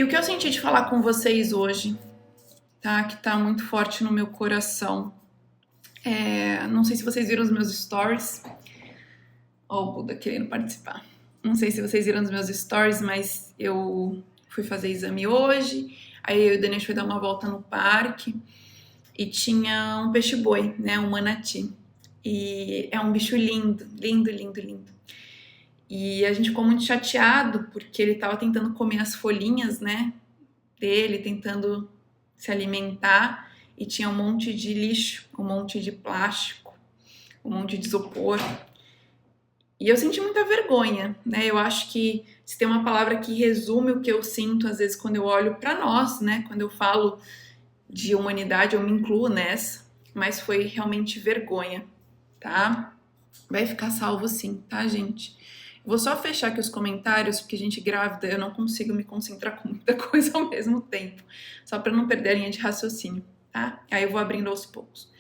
E o que eu senti de falar com vocês hoje, tá? Que tá muito forte no meu coração. Não sei se vocês viram os meus stories. Ó, o Buda querendo participar. Não sei se vocês viram os meus stories, mas eu fui fazer exame hoje. Aí eu e o Denis foi dar uma volta no parque e tinha um peixe-boi, né? Um manati. E é um bicho lindo, lindo, lindo, lindo. E a gente ficou muito chateado porque ele tava tentando comer as folhinhas, né? Dele, tentando se alimentar e tinha um monte de lixo, um monte de plástico, um monte de isopor. E eu senti muita vergonha, né? Eu acho que se tem uma palavra que resume o que eu sinto às vezes quando eu olho para nós, né? Quando eu falo de humanidade, eu me incluo nessa, mas foi realmente vergonha, tá? Vai ficar salvo sim, tá, gente? Vou só fechar aqui os comentários, porque, gente, grávida, eu não consigo me concentrar com muita coisa ao mesmo tempo. Só para não perder a linha de raciocínio, tá? Aí eu vou abrindo aos poucos.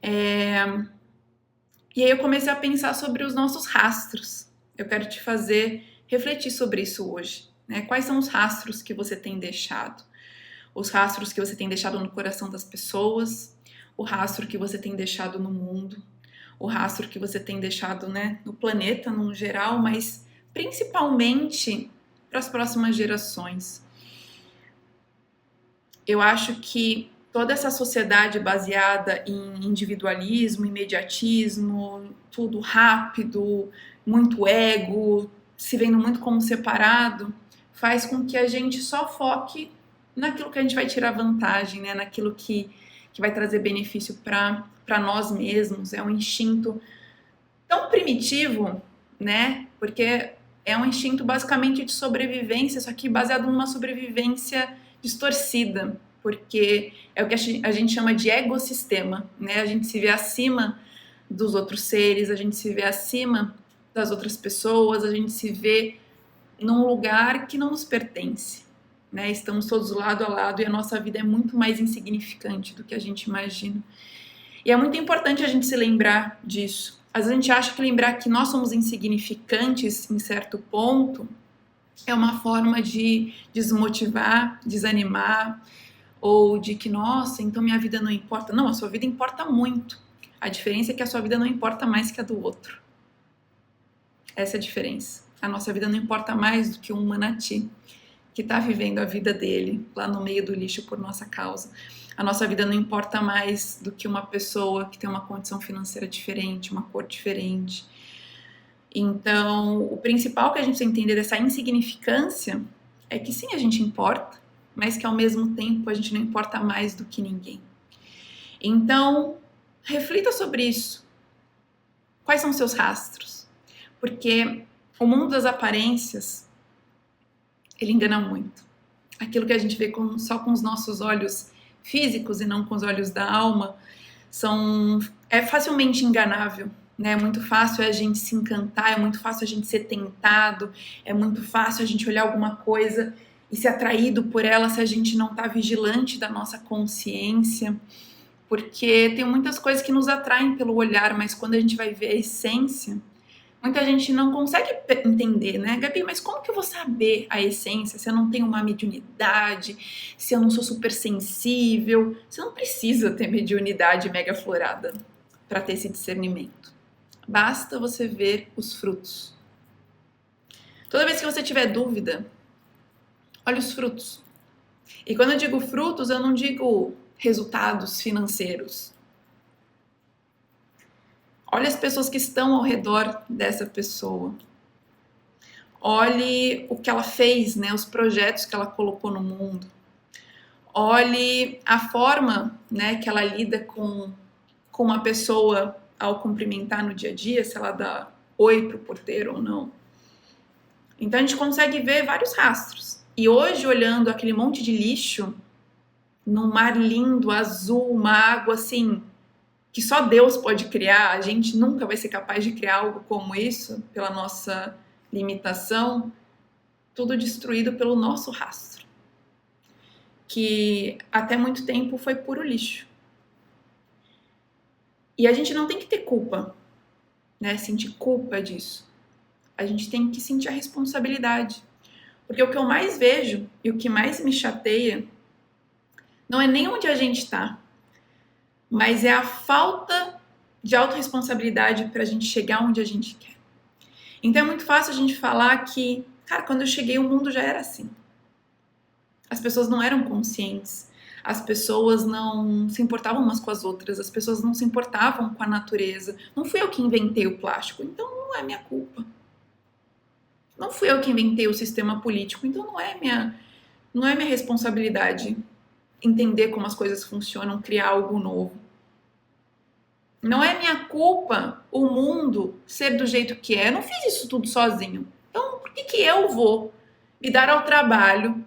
E aí eu comecei a pensar sobre os nossos rastros. Eu quero te fazer refletir sobre isso hoje, né? Quais são os rastros que você tem deixado? Os rastros que você tem deixado no coração das pessoas, o rastro que você tem deixado no mundo, o rastro que você tem deixado, né, no planeta no geral, mas principalmente para as próximas gerações. Eu acho que toda essa sociedade baseada em individualismo, imediatismo, tudo rápido, muito ego, se vendo muito como separado, faz com que a gente só foque naquilo que a gente vai tirar vantagem, né? Naquilo que vai trazer benefício para nós mesmos. É um instinto tão primitivo, né? Porque é um instinto basicamente de sobrevivência, só que baseado numa sobrevivência distorcida, porque é o que a gente chama de ecossistema, né? A gente se vê acima dos outros seres, a gente se vê acima das outras pessoas, a gente se vê num lugar que não nos pertence, né? Estamos todos lado a lado e a nossa vida é muito mais insignificante do que a gente imagina. E é muito importante a gente se lembrar disso. Às vezes a gente acha que lembrar que nós somos insignificantes em certo ponto é uma forma de desmotivar, desanimar, ou de que, nossa, então minha vida não importa. Não, a sua vida importa muito. A diferença é que a sua vida não importa mais que a do outro. Essa é a diferença. A nossa vida não importa mais do que um manati que está vivendo a vida dele lá no meio do lixo por nossa causa. A nossa vida não importa mais do que uma pessoa que tem uma condição financeira diferente, uma cor diferente. Então, o principal que a gente precisa entender dessa insignificância é que sim, a gente importa, mas que ao mesmo tempo a gente não importa mais do que ninguém. Então, reflita sobre isso. Quais são os seus rastros? Porque o mundo das aparências, ele engana muito. Aquilo que a gente vê só com os nossos olhos físicos e não com os olhos da alma é facilmente enganável. Né? É muito fácil a gente se encantar, é muito fácil a gente ser tentado, é muito fácil a gente olhar alguma coisa e ser atraído por ela se a gente não está vigilante da nossa consciência, porque tem muitas coisas que nos atraem pelo olhar, mas quando a gente vai ver a essência, muita gente não consegue entender, né? Gabi, mas como que eu vou saber a essência se eu não tenho uma mediunidade, se eu não sou super sensível? Você não precisa ter mediunidade mega aflorada para ter esse discernimento. Basta você ver os frutos. Toda vez que você tiver dúvida, olha os frutos. E quando eu digo frutos, eu não digo resultados financeiros. Olhe as pessoas que estão ao redor dessa pessoa. Olhe o que ela fez, né, os projetos que ela colocou no mundo. Olhe a forma, né, que ela lida com uma pessoa ao cumprimentar no dia a dia, se ela dá oi pro porteiro ou não. Então a gente consegue ver vários rastros. E hoje, olhando aquele monte de lixo, num mar lindo, azul, uma água assim, que só Deus pode criar, a gente nunca vai ser capaz de criar algo como isso, pela nossa limitação, tudo destruído pelo nosso rastro, que até muito tempo foi puro lixo. E a gente não tem que ter culpa, né? Sentir culpa disso. A gente tem que sentir a responsabilidade, Porque o que eu mais vejo e o que mais me chateia não é nem onde a gente está, mas é a falta de autorresponsabilidade para a gente chegar onde a gente quer. Então é muito fácil a gente falar que, cara, quando eu cheguei o mundo já era assim. As pessoas não eram conscientes, as pessoas não se importavam umas com as outras, as pessoas não se importavam com a natureza. Não fui eu que inventei o plástico, então não é minha culpa. Não fui eu que inventei o sistema político, então não é minha responsabilidade entender como as coisas funcionam, criar algo novo. Não é minha culpa o mundo ser do jeito que é. Eu não fiz isso tudo sozinho. Então, por que eu vou me dar ao trabalho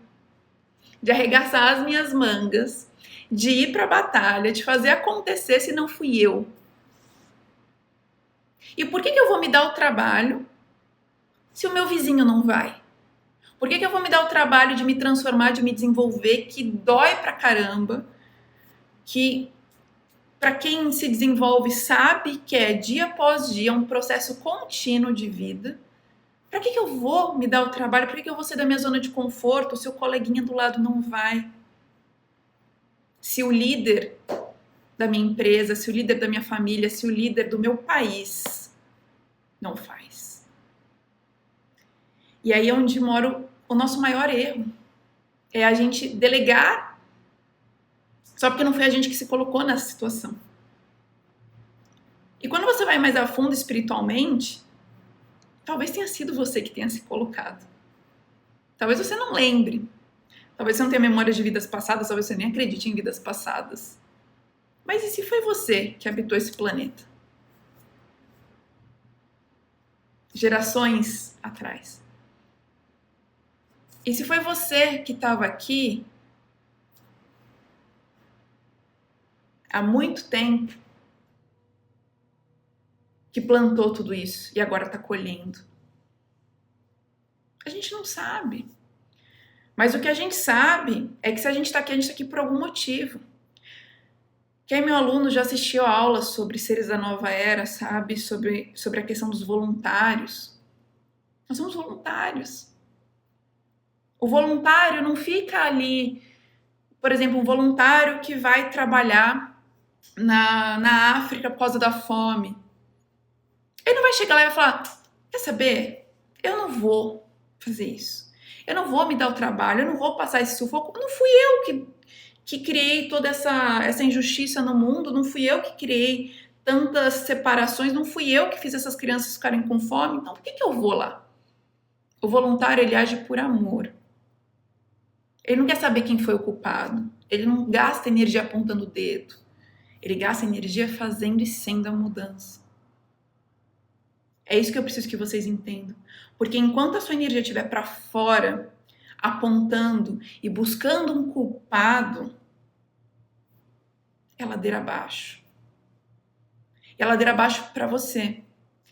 de arregaçar as minhas mangas, de ir para a batalha, de fazer acontecer se não fui eu? E por que eu vou me dar o trabalho se o meu vizinho não vai? Por que eu vou me dar o trabalho de me transformar, de me desenvolver, que dói pra caramba, que para quem se desenvolve sabe que é dia após dia um processo contínuo de vida? Para que eu vou me dar o trabalho? Por que eu vou sair da minha zona de conforto se o coleguinha do lado não vai? Se o líder da minha empresa, se o líder da minha família, se o líder do meu país não faz? E aí é onde mora o nosso maior erro. É a gente delegar só porque não foi a gente que se colocou nessa situação. E quando você vai mais a fundo espiritualmente, talvez tenha sido você que tenha se colocado. Talvez você não lembre. Talvez você não tenha memória de vidas passadas, talvez você nem acredite em vidas passadas. Mas e se foi você que habitou esse planeta? Gerações atrás. E se foi você que estava aqui há muito tempo, que plantou tudo isso e agora está colhendo? A gente não sabe. Mas o que a gente sabe é que se a gente está aqui por algum motivo. Quem é meu aluno já assistiu a aula sobre seres da nova era, sabe? Sobre a questão dos voluntários. Nós somos voluntários. O voluntário não fica ali, por exemplo, um voluntário que vai trabalhar na África por causa da fome. Ele não vai chegar lá e vai falar, quer saber? Eu não vou fazer isso. Eu não vou me dar o trabalho, eu não vou passar esse sufoco. Não fui eu que criei toda essa injustiça no mundo, não fui eu que criei tantas separações, não fui eu que fiz essas crianças ficarem com fome, então por que eu vou lá? O voluntário, ele age por amor. Ele não quer saber quem foi o culpado, ele não gasta energia apontando o dedo, ele gasta energia fazendo e sendo a mudança. É isso que eu preciso que vocês entendam. Porque enquanto a sua energia estiver para fora, apontando e buscando um culpado, é ladeira abaixo. É ladeira abaixo para você.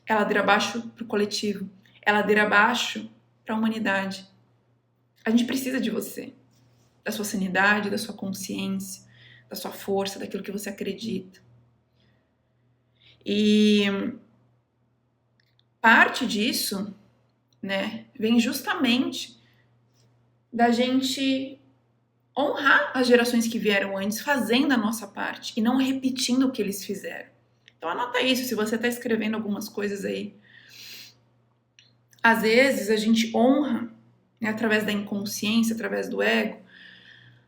É ladeira abaixo para o coletivo. É ladeira abaixo para a humanidade. A gente precisa de você. Da sua sanidade, da sua consciência, da sua força, daquilo que você acredita. E parte disso, né, vem justamente da gente honrar as gerações que vieram antes, fazendo a nossa parte e não repetindo o que eles fizeram. Então anota isso, se você está escrevendo algumas coisas aí. Às vezes a gente honra, né, através da inconsciência, através do ego,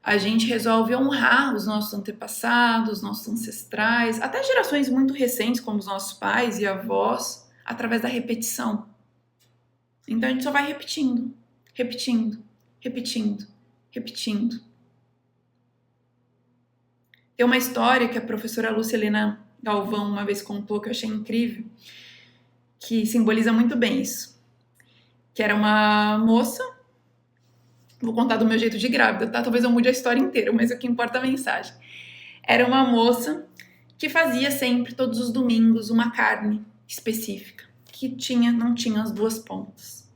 a gente resolve honrar os nossos antepassados, os nossos ancestrais, até gerações muito recentes, como os nossos pais e avós, através da repetição. Então a gente só vai repetindo, repetindo, repetindo, repetindo. Tem uma história que a professora Lúcia Helena Galvão uma vez contou, que eu achei incrível, que simboliza muito bem isso. Que era uma moça, vou contar do meu jeito de grávida, tá? Talvez eu mude a história inteira, mas o que importa é a mensagem. Era uma moça que fazia sempre, todos os domingos, uma carne específica, que não tinha as duas pontas.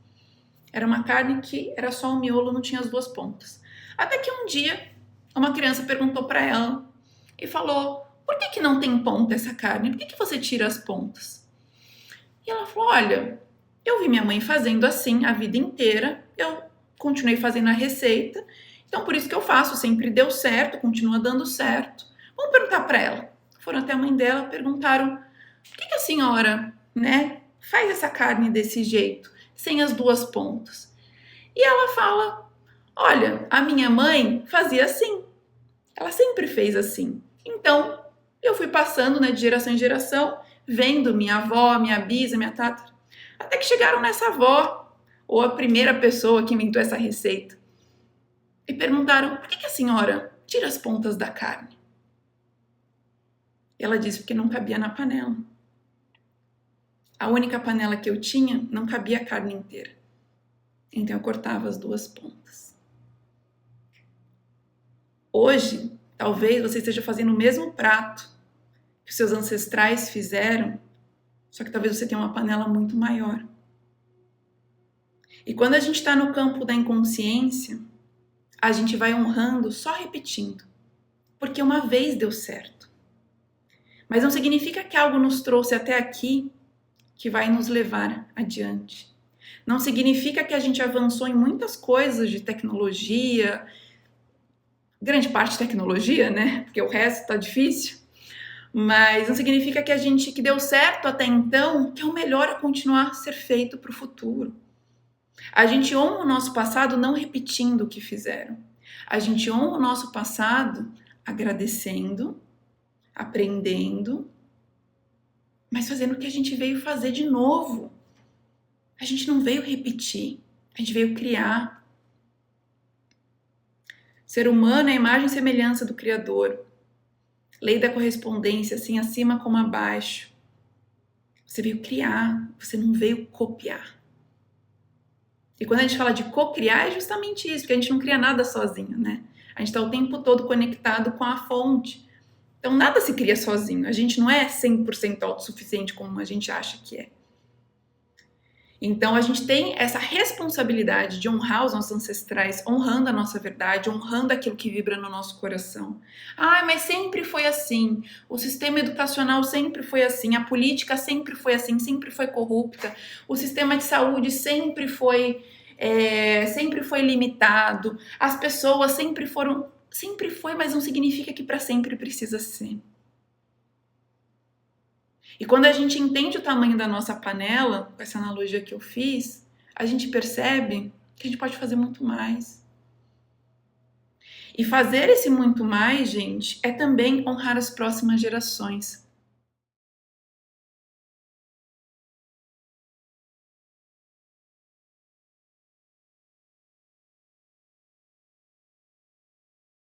Era uma carne que era só o miolo, não tinha as duas pontas. Até que um dia, uma criança perguntou para ela e falou, por que não tem ponta essa carne? Por que você tira as pontas? E ela falou, olha, eu vi minha mãe fazendo assim a vida inteira, eu continuei fazendo a receita, então por isso que eu faço, sempre deu certo, continua dando certo. Vamos perguntar para ela. Foram até a mãe dela, perguntaram: por que a senhora, né, faz essa carne desse jeito, sem as duas pontas? E ela fala: olha, a minha mãe fazia assim, ela sempre fez assim. Então, eu fui passando, né, de geração em geração, vendo minha avó, minha bisa, minha tata, até que chegaram nessa avó, ou a primeira pessoa que inventou essa receita, e perguntaram: por que a senhora tira as pontas da carne? Ela disse: porque não cabia na panela. A única panela que eu tinha não cabia a carne inteira. Então eu cortava as duas pontas. Hoje, talvez você esteja fazendo o mesmo prato que os seus ancestrais fizeram, só que talvez você tenha uma panela muito maior. E quando a gente está no campo da inconsciência, a gente vai honrando só repetindo, porque uma vez deu certo. Mas não significa que algo nos trouxe até aqui que vai nos levar adiante. Não significa que a gente avançou em muitas coisas de tecnologia, grande parte de tecnologia, né? Porque o resto tá difícil. Mas não significa que deu certo até então, que é o melhor a continuar a ser feito para o futuro. A gente honra o nosso passado não repetindo o que fizeram. A gente honra o nosso passado agradecendo, aprendendo, mas fazendo o que a gente veio fazer de novo. A gente não veio repetir, a gente veio criar. Ser humano é a imagem e semelhança do Criador. Lei da correspondência, assim acima como abaixo. Você veio criar, você não veio copiar. E quando a gente fala de co-criar, é justamente isso, porque a gente não cria nada sozinho, né? A gente está o tempo todo conectado com a fonte. Então nada se cria sozinho. A gente não é 100% autossuficiente como a gente acha que é. Então a gente tem essa responsabilidade de honrar os nossos ancestrais, honrando a nossa verdade, honrando aquilo que vibra no nosso coração. Ah, mas sempre foi assim. O sistema educacional sempre foi assim. A política sempre foi assim, sempre foi corrupta. O sistema de saúde sempre foi limitado. As pessoas sempre foram. Sempre foi, mas não significa que para sempre precisa ser. E quando a gente entende o tamanho da nossa panela, com essa analogia que eu fiz, a gente percebe que a gente pode fazer muito mais. E fazer esse muito mais, gente, é também honrar as próximas gerações.